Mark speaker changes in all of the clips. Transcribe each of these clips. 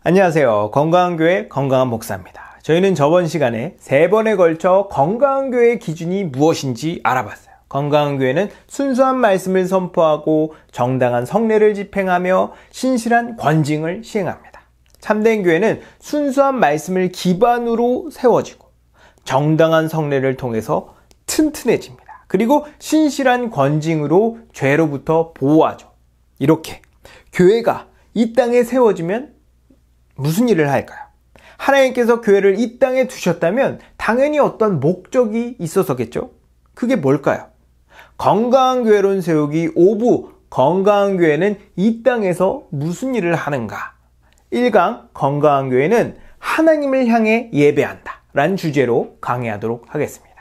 Speaker 1: 안녕하세요. 건강한 교회 건강한 목사입니다. 저희는 저번 시간에 3번에 걸쳐 건강한 교회의 기준이 무엇인지 알아봤어요. 건강한 교회는 순수한 말씀을 선포하고 정당한 성례를 집행하며 신실한 권징을 시행합니다. 참된 교회는 순수한 말씀을 기반으로 세워지고 정당한 성례를 통해서 튼튼해집니다. 그리고 신실한 권징으로 죄로부터 보호하죠. 이렇게 교회가 이 땅에 세워지면 무슨 일을 할까요? 하나님께서 교회를 이 땅에 두셨다면 당연히 어떤 목적이 있어서겠죠? 그게 뭘까요? 건강한 교회론 세우기 5부 건강한 교회는 이 땅에서 무슨 일을 하는가? 1강 건강한 교회는 하나님을 향해 예배한다 라는 주제로 강의하도록 하겠습니다.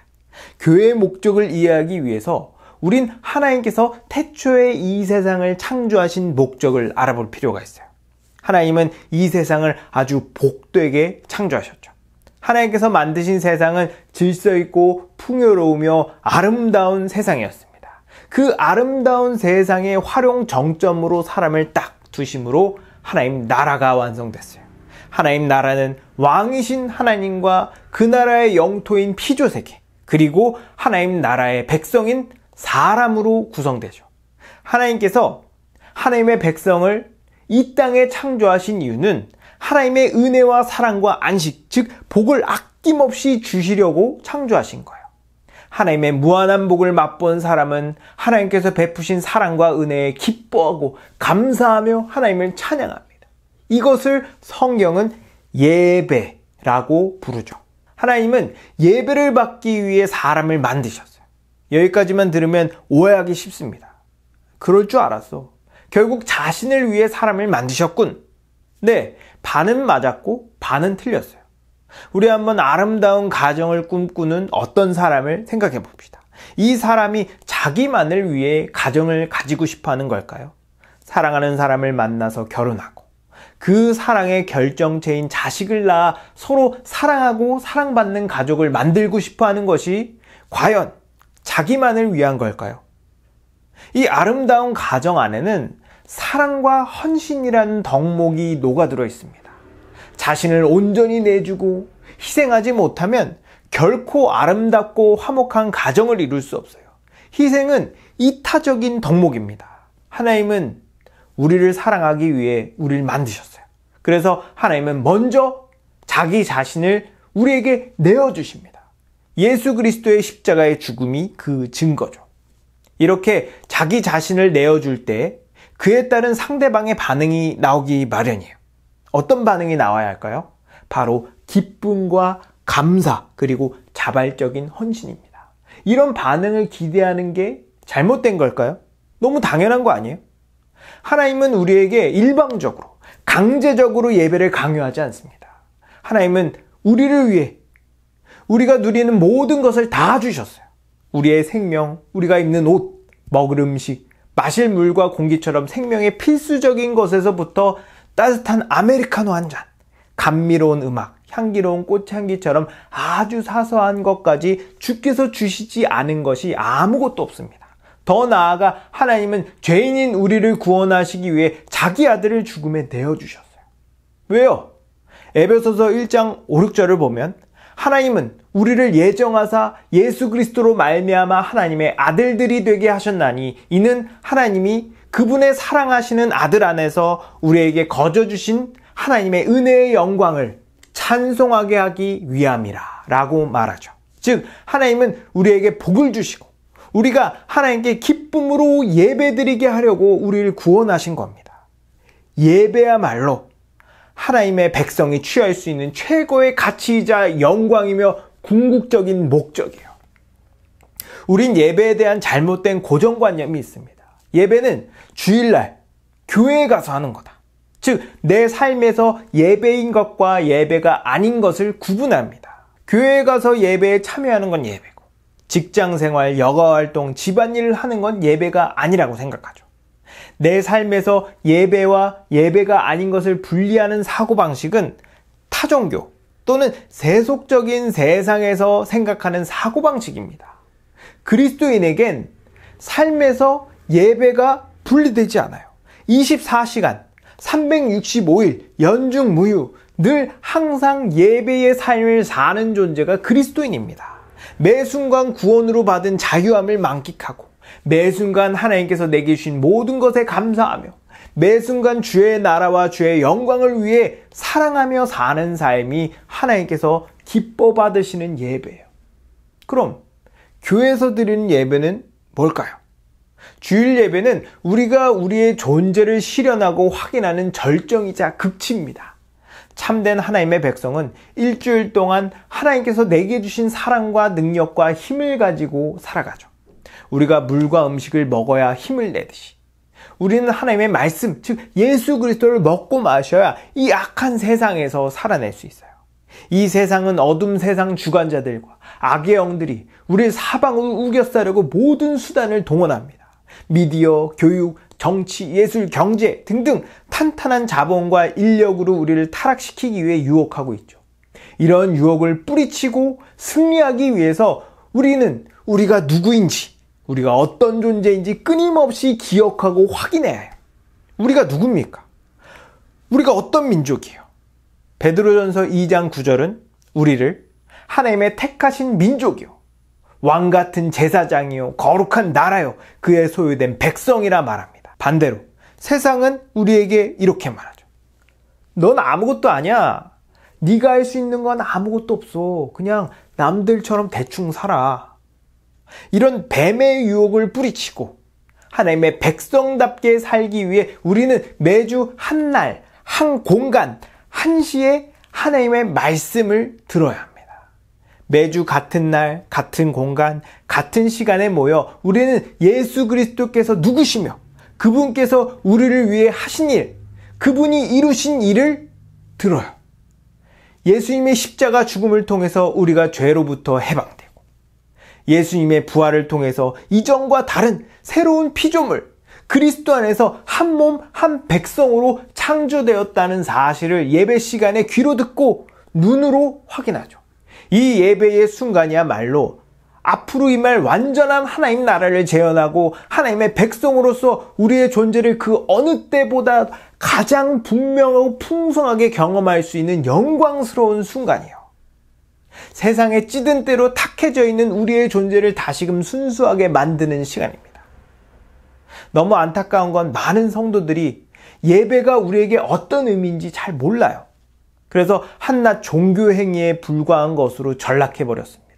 Speaker 1: 교회의 목적을 이해하기 위해서 우린 하나님께서 태초에 이 세상을 창조하신 목적을 알아볼 필요가 있어요. 하나님은 이 세상을 아주 복되게 창조하셨죠. 하나님께서 만드신 세상은 질서 있고 풍요로우며 아름다운 세상이었습니다. 그 아름다운 세상의 활용 정점으로 사람을 딱 두심으로 하나님 나라가 완성됐어요. 하나님 나라는 왕이신 하나님과 그 나라의 영토인 피조세계, 그리고 하나님 나라의 백성인 사람으로 구성되죠. 하나님께서 하나님의 백성을 이 땅에 창조하신 이유는 하나님의 은혜와 사랑과 안식, 즉 복을 아낌없이 주시려고 창조하신 거예요. 하나님의 무한한 복을 맛본 사람은 하나님께서 베푸신 사랑과 은혜에 기뻐하고 감사하며 하나님을 찬양합니다. 이것을 성경은 예배라고 부르죠. 하나님은 예배를 받기 위해 사람을 만드셨어요. 여기까지만 들으면 오해하기 쉽습니다. 그럴 줄 알았어. 결국 자신을 위해 사람을 만드셨군. 네, 반은 맞았고 반은 틀렸어요. 우리 한번 아름다운 가정을 꿈꾸는 어떤 사람을 생각해 봅시다. 이 사람이 자기만을 위해 가정을 가지고 싶어 하는 걸까요? 사랑하는 사람을 만나서 결혼하고 그 사랑의 결정체인 자식을 낳아 서로 사랑하고 사랑받는 가족을 만들고 싶어 하는 것이 과연 자기만을 위한 걸까요? 이 아름다운 가정 안에는 사랑과 헌신이라는 덕목이 녹아들어 있습니다. 자신을 온전히 내주고 희생하지 못하면 결코 아름답고 화목한 가정을 이룰 수 없어요. 희생은 이타적인 덕목입니다. 하나님은 우리를 사랑하기 위해 우리를 만드셨어요. 그래서 하나님은 먼저 자기 자신을 우리에게 내어주십니다. 예수 그리스도의 십자가의 죽음이 그 증거죠. 이렇게 자기 자신을 내어줄 때 그에 따른 상대방의 반응이 나오기 마련이에요. 어떤 반응이 나와야 할까요? 바로 기쁨과 감사, 그리고 자발적인 헌신입니다. 이런 반응을 기대하는 게 잘못된 걸까요? 너무 당연한 거 아니에요? 하나님은 우리에게 일방적으로, 강제적으로 예배를 강요하지 않습니다. 하나님은 우리를 위해 우리가 누리는 모든 것을 다 주셨어요. 우리의 생명, 우리가 입는 옷, 먹을 음식, 마실 물과 공기처럼 생명의 필수적인 것에서부터 따뜻한 아메리카노 한 잔, 감미로운 음악, 향기로운 꽃향기처럼 아주 사소한 것까지 주께서 주시지 않은 것이 아무것도 없습니다. 더 나아가 하나님은 죄인인 우리를 구원하시기 위해 자기 아들을 죽음에 내어주셨어요. 왜요? 에베소서 1장 5, 6절을 보면 하나님은 우리를 예정하사 예수 그리스도로 말미암아 하나님의 아들들이 되게 하셨나니 이는 하나님이 그분의 사랑하시는 아들 안에서 우리에게 거저 주신 하나님의 은혜의 영광을 찬송하게 하기 위함이라 라고 말하죠. 즉 하나님은 우리에게 복을 주시고 우리가 하나님께 기쁨으로 예배드리게 하려고 우리를 구원하신 겁니다. 예배야말로 하나님의 백성이 취할 수 있는 최고의 가치이자 영광이며 궁극적인 목적이에요. 우린 예배에 대한 잘못된 고정관념이 있습니다. 예배는 주일날 교회에 가서 하는 거다. 즉, 내 삶에서 예배인 것과 예배가 아닌 것을 구분합니다. 교회에 가서 예배에 참여하는 건 예배고, 직장생활, 여가활동, 집안일을 하는 건 예배가 아니라고 생각하죠. 내 삶에서 예배와 예배가 아닌 것을 분리하는 사고방식은 타종교 또는 세속적인 세상에서 생각하는 사고방식입니다. 그리스도인에겐 삶에서 예배가 분리되지 않아요. 24시간 365일 연중 무휴 늘 항상 예배의 삶을 사는 존재가 그리스도인입니다. 매 순간 구원으로 받은 자유함을 만끽하고 매 순간 하나님께서 내게 주신 모든 것에 감사하며 매 순간 주의 나라와 주의 영광을 위해 사랑하며 사는 삶이 하나님께서 기뻐 받으시는 예배예요. 그럼 교회에서 드리는 예배는 뭘까요? 주일 예배는 우리가 우리의 존재를 실현하고 확인하는 절정이자 극치입니다. 참된 하나님의 백성은 일주일 동안 하나님께서 내게 주신 사랑과 능력과 힘을 가지고 살아가죠. 우리가 물과 음식을 먹어야 힘을 내듯이 우리는 하나님의 말씀, 즉 예수 그리스도를 먹고 마셔야 이 악한 세상에서 살아낼 수 있어요. 이 세상은 어둠 세상 주관자들과 악의 영들이 우리를 사방으로 우겨싸려고 모든 수단을 동원합니다. 미디어, 교육, 정치, 예술, 경제 등등 탄탄한 자본과 인력으로 우리를 타락시키기 위해 유혹하고 있죠. 이런 유혹을 뿌리치고 승리하기 위해서 우리는 우리가 누구인지, 우리가 어떤 존재인지 끊임없이 기억하고 확인해야 해요. 우리가 누굽니까? 우리가 어떤 민족이에요? 베드로전서 2장 9절은 우리를 하나님의 택하신 민족이요, 왕같은 제사장이요, 거룩한 나라요, 그의 소유된 백성이라 말합니다. 반대로 세상은 우리에게 이렇게 말하죠. 넌 아무것도 아니야. 네가 할 수 있는 건 아무것도 없어. 그냥 남들처럼 대충 살아. 이런 뱀의 유혹을 뿌리치고 하나님의 백성답게 살기 위해 우리는 매주 한 날, 한 공간, 한 시에 하나님의 말씀을 들어야 합니다. 매주 같은 날, 같은 공간, 같은 시간에 모여 우리는 예수 그리스도께서 누구시며 그분께서 우리를 위해 하신 일, 그분이 이루신 일을 들어요. 예수님의 십자가 죽음을 통해서 우리가 죄로부터 해방되고 예수님의 부활을 통해서 이전과 다른 새로운 피조물, 그리스도 안에서 한 몸, 한 백성으로 창조되었다는 사실을 예배 시간에 귀로 듣고 눈으로 확인하죠. 이 예배의 순간이야말로 앞으로 임할 완전한 하나님 나라를 재현하고 하나님의 백성으로서 우리의 존재를 그 어느 때보다 가장 분명하고 풍성하게 경험할 수 있는 영광스러운 순간이에요. 세상에 찌든 때로 탁해져 있는 우리의 존재를 다시금 순수하게 만드는 시간입니다. 너무 안타까운 건 많은 성도들이 예배가 우리에게 어떤 의미인지 잘 몰라요. 그래서 한낱 종교 행위에 불과한 것으로 전락해버렸습니다.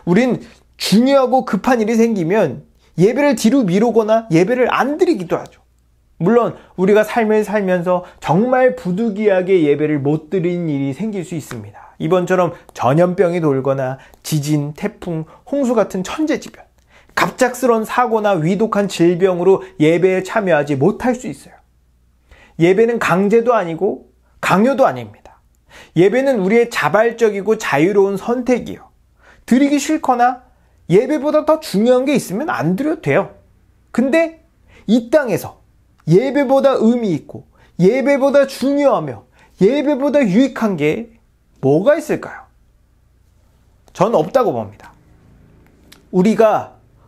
Speaker 1: 우린 중요하고 급한 일이 생기면 예배를 뒤로 미루거나 예배를 안 드리기도 하죠. 물론 우리가 삶을 살면서 정말 부득이하게 예배를 못 드리는 일이 생길 수 있습니다. 이번처럼 전염병이 돌거나 지진, 태풍, 홍수 같은 천재지변, 갑작스러운 사고나 위독한 질병으로 예배에 참여하지 못할 수 있어요. 예배는 강제도 아니고 강요도 아닙니다. 예배는 우리의 자발적이고 자유로운 선택이요. 드리기 싫거나 예배보다 더 중요한 게 있으면 안 드려도 돼요. 근데 이 땅에서 예배보다 의미 있고 예배보다 중요하며 예배보다 유익한 게 뭐가 있을까요? 전 없다고 봅니다.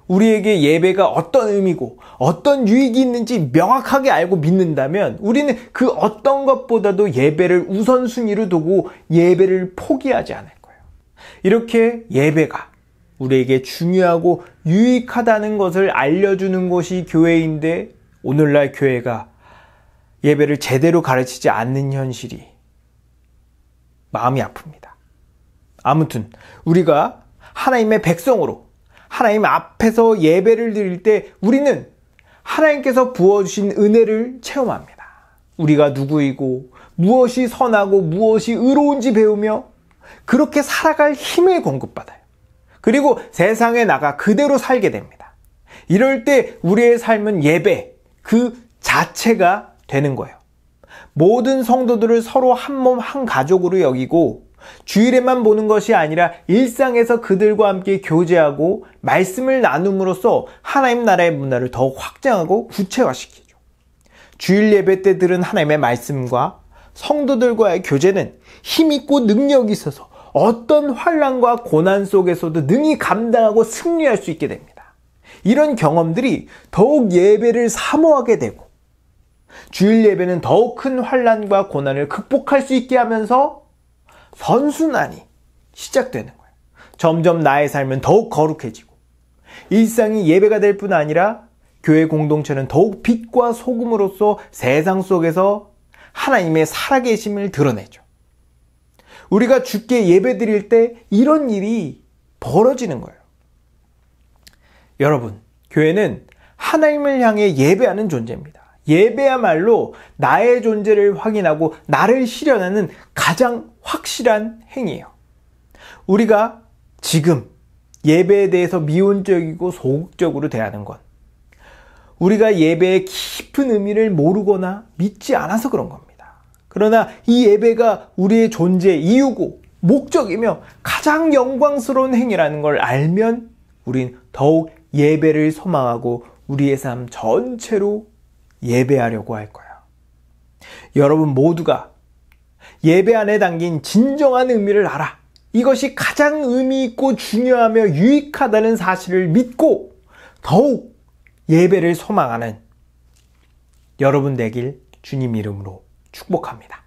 Speaker 1: 우리에게 예배가 어떤 의미고 어떤 유익이 있는지 명확하게 알고 믿는다면 우리는 그 어떤 것보다도 예배를 우선순위로 두고 예배를 포기하지 않을 거예요. 이렇게 예배가 우리에게 중요하고 유익하다는 것을 알려주는 것이 교회인데 오늘날 교회가 예배를 제대로 가르치지 않는 현실이 마음이 아픕니다. 아무튼 우리가 하나님의 백성으로 하나님 앞에서 예배를 드릴 때 우리는 하나님께서 부어주신 은혜를 체험합니다. 우리가 누구이고 무엇이 선하고 무엇이 의로운지 배우며 그렇게 살아갈 힘을 공급받아요. 그리고 세상에 나가 그대로 살게 됩니다. 이럴 때 우리의 삶은 예배 그 자체가 되는 거예요. 모든 성도들을 서로 한 몸 한 가족으로 여기고 주일에만 보는 것이 아니라 일상에서 그들과 함께 교제하고 말씀을 나눔으로써 하나님 나라의 문화를 더욱 확장하고 구체화시키죠. 주일 예배 때 들은 하나님의 말씀과 성도들과의 교제는 힘있고 능력이 있어서 어떤 환난과 고난 속에서도 능히 감당하고 승리할 수 있게 됩니다. 이런 경험들이 더욱 예배를 사모하게 되고 주일 예배는 더욱 큰 환난과 고난을 극복할 수 있게 하면서 선순환이 시작되는 거예요. 점점 나의 삶은 더욱 거룩해지고 일상이 예배가 될 뿐 아니라 교회 공동체는 더욱 빛과 소금으로서 세상 속에서 하나님의 살아계심을 드러내죠. 우리가 주께 예배드릴 때 이런 일이 벌어지는 거예요. 여러분, 교회는 하나님을 향해 예배하는 존재입니다. 예배야말로 나의 존재를 확인하고 나를 실현하는 가장 확실한 행위예요. 우리가 지금 예배에 대해서 미온적이고 소극적으로 대하는 건 우리가 예배의 깊은 의미를 모르거나 믿지 않아서 그런 겁니다. 그러나 이 예배가 우리의 존재의 이유고 목적이며 가장 영광스러운 행위라는 걸 알면 우린 더욱 예배를 소망하고 우리의 삶 전체로 예배하려고 할 거예요. 여러분 모두가 예배 안에 담긴 진정한 의미를 알아. 이것이 가장 의미 있고 중요하며 유익하다는 사실을 믿고 더욱 예배를 소망하는 여러분 되길 주님 이름으로 축복합니다.